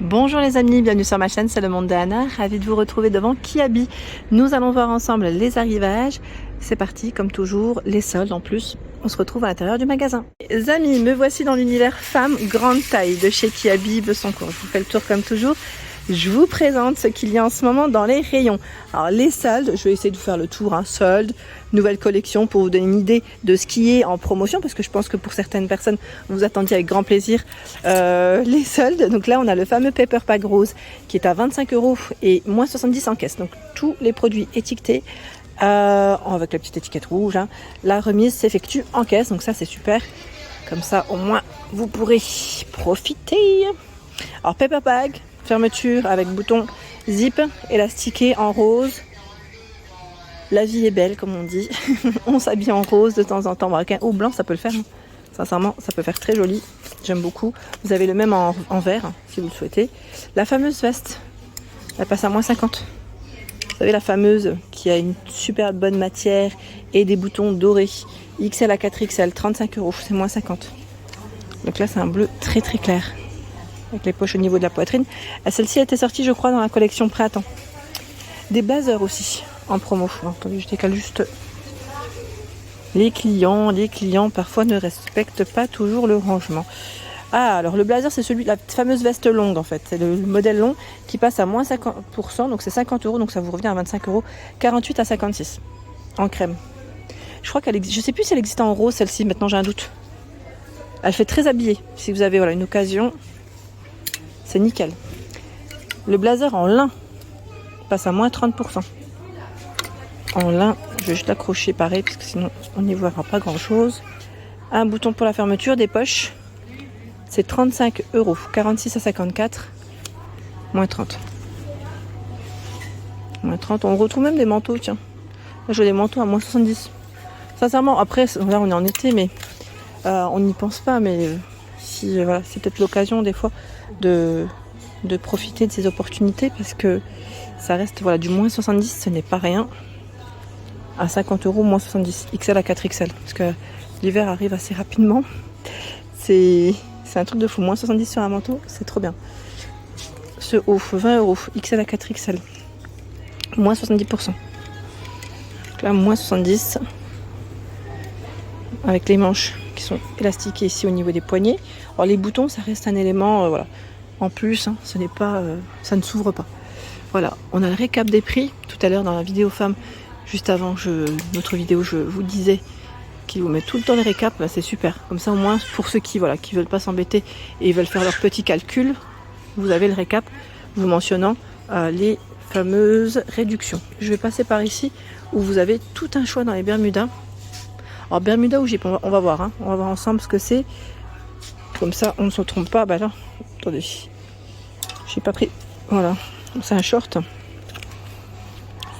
Bonjour les amis, bienvenue sur ma chaîne, c'est le monde d'Anna, ravie de vous retrouver devant Kiabi. Nous allons voir ensemble les arrivages. C'est parti, comme toujours, les soldes en plus. On se retrouve à l'intérieur du magasin. Les amis, me voici dans l'univers femme grande taille de chez Kiabi Besançon. Je vous fais le tour comme toujours. Je vous présente ce qu'il y a en ce moment dans les rayons. Alors les soldes, je vais essayer de vous faire le tour, soldes, nouvelle collection pour vous donner une idée de ce qui est en promotion, parce que je pense que pour certaines personnes, vous attendiez avec grand plaisir les soldes. Donc là, on a le fameux Pepper Pack Rose qui est à 25 € et moins 70 en caisse. Donc tous les produits étiquetés avec la petite étiquette rouge. La remise s'effectue en caisse, donc ça c'est super. Comme ça, au moins, vous pourrez profiter. Alors Pepper Pack, fermeture avec bouton zip, élastiqué en rose. La vie est belle, comme on dit. On s'habille en rose de temps en temps. Avec un haut blanc, ça peut le faire. Sincèrement, ça peut faire très joli. J'aime beaucoup. Vous avez le même en vert, si vous le souhaitez. La fameuse veste, elle passe à moins 50. Vous savez, la fameuse qui a une super bonne matière et des boutons dorés. XL à 4XL, 35 €, c'est moins 50. Donc là, c'est un bleu très très clair, avec les poches au niveau de la poitrine. Celle-ci a été sortie, je crois, dans la collection printemps. Des blazers aussi en promo. Attendez, je décale juste. Les clients parfois ne respectent pas toujours le rangement. Ah, alors le blazer, c'est celui, la fameuse veste longue en fait. C'est le modèle long qui passe à moins 50%, donc c'est 50 €, donc ça vous revient à 25 €. 48 à 56 en crème. Je crois qu'elle existe. Je sais plus si elle existe en rose celle-ci. Maintenant, j'ai un doute. Elle fait très habillée. Si vous avez une occasion, c'est nickel. Le blazer en lin passe à moins 30%. En lin, je vais juste l'accrocher pareil, parce que sinon on n'y verra pas grand chose. Un bouton pour la fermeture, des poches. C'est 35 €. 46 à 54. Moins 30. Moins 30. On retrouve même des manteaux, tiens. Là, j'ai des manteaux à moins 70. Sincèrement, après, là on est en été, mais on n'y pense pas. Mais si, c'est peut-être l'occasion des fois de profiter de ces opportunités, parce que ça reste du moins 70, ce n'est pas rien. À 50 €, moins 70, XL à 4XL, parce que l'hiver arrive assez rapidement. C'est un truc de fou, moins 70 sur un manteau, c'est trop bien. Ce haut, 20 €, XL à 4XL, moins 70%. Donc là, moins 70, avec les manches qui sont élastiquées ici au niveau des poignets. Alors les boutons, ça reste un élément, en plus, ce n'est pas, ça ne s'ouvre pas. Voilà, on a le récap des prix. Tout à l'heure dans la vidéo femme, juste avant notre vidéo, je vous disais qu'ils vous mettent tout le temps les récaps. Là, c'est super. Comme ça, au moins, pour ceux qui veulent pas s'embêter et veulent faire leurs petits calculs, vous avez le récap vous mentionnant les fameuses réductions. Je vais passer par ici où vous avez tout un choix dans les Bermudas. Alors Bermuda ou Jeep, on va voir. On va voir ensemble ce que c'est. Comme ça, on ne se trompe pas. Bah là, attendez, j'ai pas pris. Voilà, c'est un short.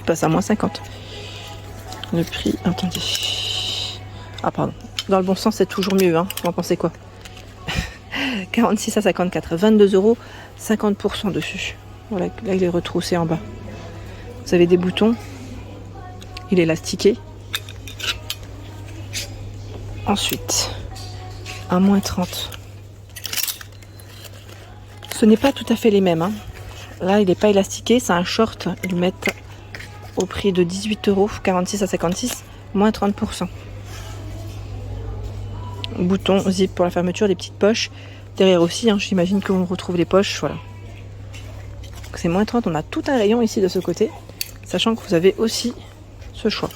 Il passe à moins 50. Le prix, attendez. Ah pardon, dans le bon sens c'est toujours mieux, vous en pensez quoi? 46 à 54, 22 €, 50% dessus. Voilà, là il est retroussé en bas. Vous avez des boutons, il est élastiqué. Ensuite, à moins 30. Ce n'est pas tout à fait les mêmes. Là il n'est pas élastiqué, c'est un short, ils le mettent au prix de 18 €, 46 à 56, moins 30%. Bouton zip pour la fermeture, des petites poches. Derrière aussi, j'imagine qu'on retrouve les poches, voilà. Donc c'est moins 30, on a tout un rayon ici de ce côté, sachant que vous avez aussi ce choix.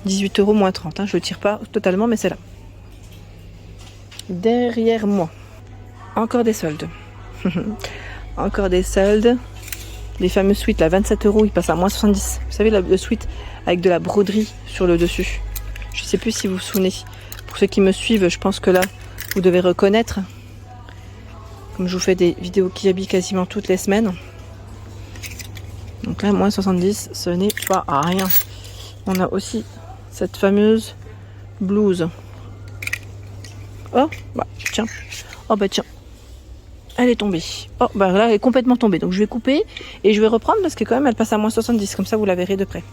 18 €, moins 30, je ne tire pas totalement, mais c'est là. Derrière moi, encore des soldes. Encore des soldes. Les fameux suites, là, 27 €, ils passent à moins 70. Vous savez, le suite avec de la broderie sur le dessus. Je ne sais plus si vous vous souvenez. Pour ceux qui me suivent, je pense que là, vous devez reconnaître. Comme je vous fais des vidéos Kiabi quasiment toutes les semaines. Donc là, moins 70, ce n'est pas rien. On a aussi cette fameuse blouse. Oh, tiens. Oh, tiens. Elle est tombée. Oh, là, elle est complètement tombée. Donc, je vais couper et je vais reprendre parce que quand même, elle passe à moins 70. Comme ça, vous la verrez de près.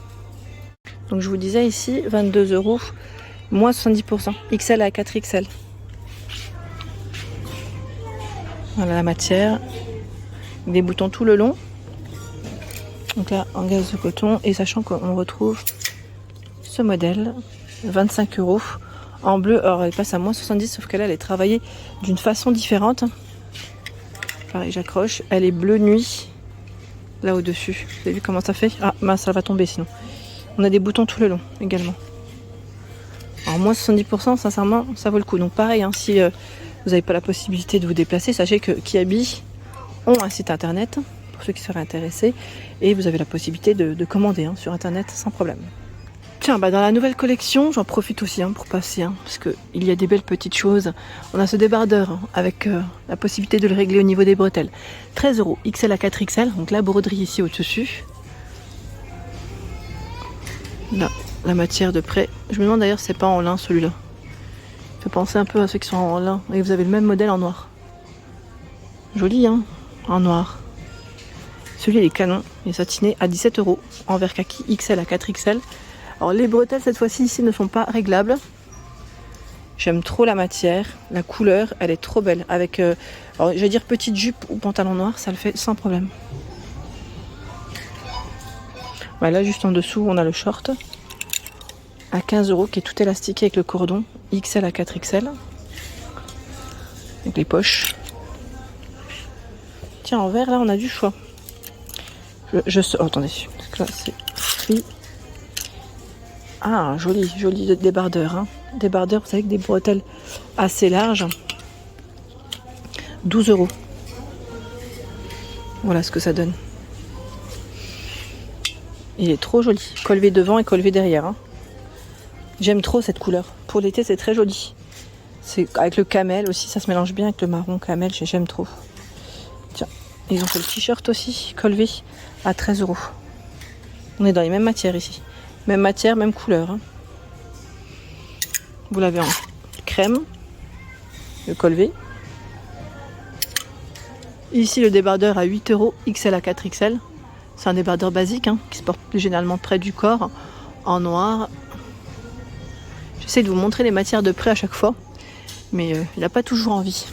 Donc, je vous disais ici, 22 €, moins 70%. XL à 4XL. Voilà la matière. Des boutons tout le long. Donc là, en gaze de coton. Et sachant qu'on retrouve ce modèle, 25 €. En bleu, alors elle passe à moins 70, sauf que là, elle est travaillée d'une façon différente. Pareil, j'accroche. Elle est bleu nuit, là au-dessus. Vous avez vu comment ça fait? Ah, mince, ça va tomber sinon. On a des boutons tout le long également. Alors moins 70%, sincèrement, ça vaut le coup. Donc pareil, hein, si vous n'avez pas la possibilité de vous déplacer, sachez que Kiabi ont un site internet, pour ceux qui seraient intéressés, et vous avez la possibilité de commander sur internet sans problème. Tiens, dans la nouvelle collection, j'en profite aussi pour passer, parce qu'il y a des belles petites choses. On a ce débardeur avec la possibilité de le régler au niveau des bretelles. 13 €, XL à 4XL, donc la broderie ici au-dessus. Là, la matière de près. Je me demande d'ailleurs si c'est pas en lin celui-là. Ça fait penser un peu à ceux qui sont en lin. Et vous avez le même modèle en noir. Joli, en noir. Celui il est canon, il est satiné à 17 € en vert kaki XL à 4XL. Alors les bretelles cette fois-ci ici ne sont pas réglables. J'aime trop la matière, la couleur, elle est trop belle. Avec, alors je vais dire petite jupe ou pantalon noir, ça le fait sans problème. Là juste en dessous on a le short à 15 € qui est tout élastiqué avec le cordon XL à 4XL. Avec les poches. Tiens, en vert là on a du choix. Oh, attendez, parce que là c'est pris. Ah, joli débardeur. Débardeur, vous savez, avec des bretelles assez larges. 12 €. Voilà ce que ça donne. Il est trop joli. Col V devant et col V derrière. J'aime trop cette couleur. Pour l'été, c'est très joli. C'est avec le camel aussi, ça se mélange bien avec le marron camel. J'aime trop. Tiens, ils ont fait le t-shirt aussi, col V à 13 €. On est dans les mêmes matières ici. Même matière, même couleur. Vous l'avez en crème, le col V. Ici, le débardeur à 8 €, XL à 4XL. C'est un débardeur basique qui se porte plus généralement près du corps, en noir. J'essaie de vous montrer les matières de près à chaque fois, mais il n'a pas toujours envie.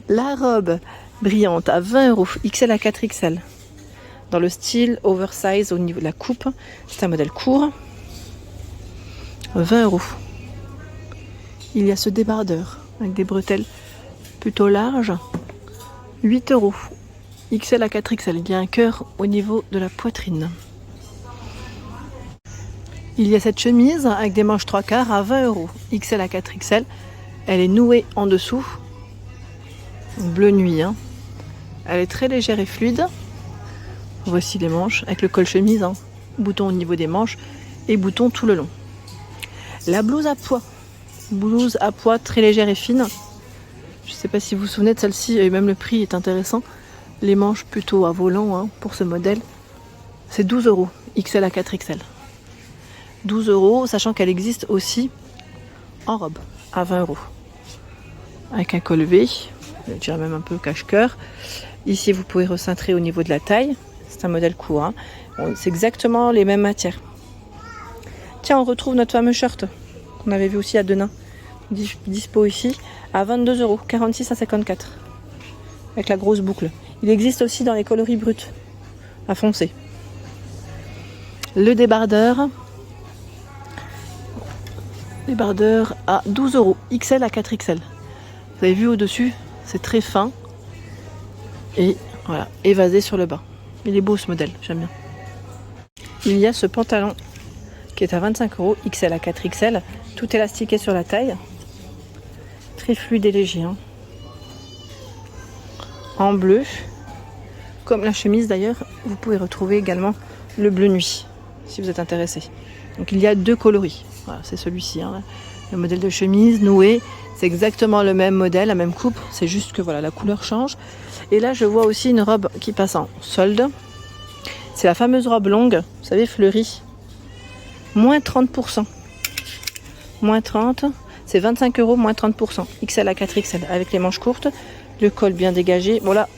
La robe brillante à 20 €, XL à 4XL. Dans le style oversize au niveau de la coupe. C'est un modèle court. 20 €. Il y a ce débardeur avec des bretelles plutôt larges. 8 €. XL à 4XL. Il y a un cœur au niveau de la poitrine. Il y a cette chemise avec des manches 3/4 à 20 €. XL à 4XL. Elle est nouée en dessous. Bleu nuit. Elle est très légère et fluide. Voici les manches avec le col chemise, bouton au niveau des manches et bouton tout le long. La blouse à pois. Blouse à pois très légère et fine. Je ne sais pas si vous vous souvenez de celle-ci, et même le prix est intéressant. Les manches plutôt à volant pour ce modèle. C'est 12 €, XL à 4XL. 12 €, sachant qu'elle existe aussi en robe à 20 €. Avec un col V, je dirais même un peu cache-cœur. Ici, vous pouvez recintrer au niveau de la taille. C'est un modèle court. C'est exactement les mêmes matières. Tiens, on retrouve notre fameux shirt qu'on avait vu aussi à Denain. Dispo ici à 22 €, 46 à 54. Avec la grosse boucle. Il existe aussi dans les coloris bruts à foncé. Le débardeur. Débardeur à 12 €, XL à 4XL. Vous avez vu au-dessus, c'est très fin. Et voilà, évasé sur le bas. Il est beau ce modèle, j'aime bien. Il y a ce pantalon qui est à 25 €, XL à 4XL, tout élastiqué sur la taille. Très fluide et léger. En bleu. Comme la chemise d'ailleurs, vous pouvez retrouver également le bleu nuit, si vous êtes intéressé. Donc il y a deux coloris. Voilà, c'est celui-ci, le modèle de chemise noué. C'est exactement le même modèle, la même coupe. C'est juste que voilà, la couleur change. Et là, je vois aussi une robe qui passe en solde. C'est la fameuse robe longue, vous savez, fleurie. Moins 30%. Moins 30, c'est 25 €, moins 30%. XL à 4XL, avec les manches courtes, le col bien dégagé. Bon là,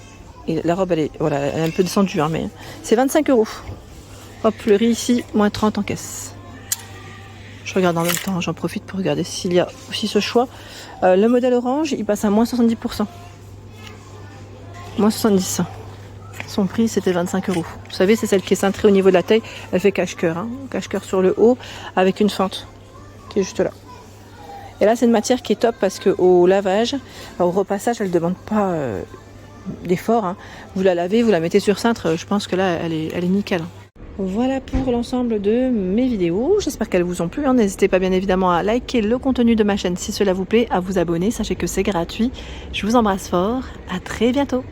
la robe, elle est un peu descendue, mais c'est 25 €. Robe fleurie ici, moins 30 en caisse. Je regarde en même temps, j'en profite pour regarder s'il y a aussi ce choix. Le modèle orange, il passe à moins 70%. Moins 70. Son prix, c'était 25 €. Vous savez, c'est celle qui est cintrée au niveau de la taille. Elle fait cache-cœur, hein. Cache-cœur sur le haut avec une fente qui est juste là. Et là, c'est une matière qui est top parce qu'au lavage, au repassage, elle ne demande pas d'effort. Hein. Vous la lavez, vous la mettez sur cintre. Je pense que là, elle est nickel. Voilà pour l'ensemble de mes vidéos. J'espère qu'elles vous ont plu. N'hésitez pas bien évidemment à liker le contenu de ma chaîne si cela vous plaît, à vous abonner. Sachez que c'est gratuit. Je vous embrasse fort. À très bientôt.